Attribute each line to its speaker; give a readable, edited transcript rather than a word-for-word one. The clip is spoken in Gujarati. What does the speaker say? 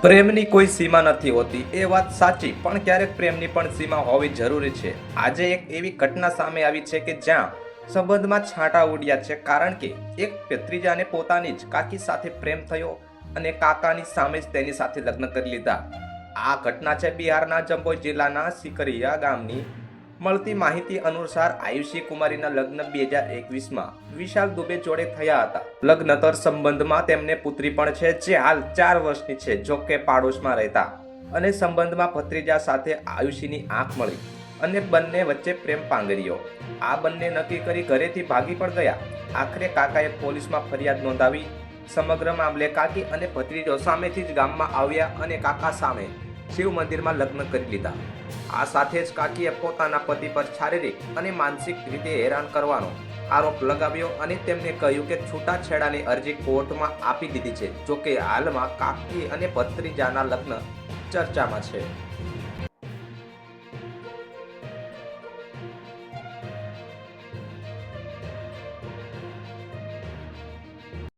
Speaker 1: પ્રેમની કોઈ સીમા નથી હોતી એ વાત સાચી, પણ ક્યારેક પ્રેમની પણ સીમા હોવી જરૂરી છે. આજે એક એવી ઘટના સામે આવી છે કે જ્યાં સંબંધમાં છાંટા ઉડ્યા છે, કારણ કે એક ભત્રીજાને પોતાની જ કાકી સાથે પ્રેમ થયો અને કાકાની સામે જ તેની સાથે લગ્ન કરી લીધા. આ ઘટના છે બિહારના જંબોઈ જિલ્લાના સિકરિયા ગામની. મળતી માહિતી અનુસાર આયુષી કુમારીના લગ્ન 2021માં વિશાલ દુબે જોડે થયા હતા. લગ્નતર સંબંધમાં તેમને પુત્રી પણ છે, જે હાલ 4 વર્ષની છે. જો કે પાડોશમાં રહેતા અને સંબંધમાં ભત્રીજા સાથે આયુષીની આંખ મળી અને બંને વચ્ચે પ્રેમ પાંગર્યો. આ બંને નક્કી કરી ઘરેથી ભાગી પણ ગયા. આખરે કાકાએ પોલીસમાં ફરિયાદ નોંધાવી. સમગ્ર મામલે કાકી અને ભત્રીજો સામેથી જ ગામમાં આવ્યા અને કાકા સામે શિવ મંદિરમાં લગ્ન કરી લીધા. આ સાથે જ કાકીએ પોતાના પતિ પર શારીરિક અને માનસિક રીતે હેરાન કરવાનો આરોપ લગાવ્યો અને તેમને કહ્યું કે છૂટાછેડાની અરજી કોર્ટમાં આપી દીધી છે. જોકે હાલમાં કાકી અને ભત્રીજાના લગ્ન ચર્ચામાં છે.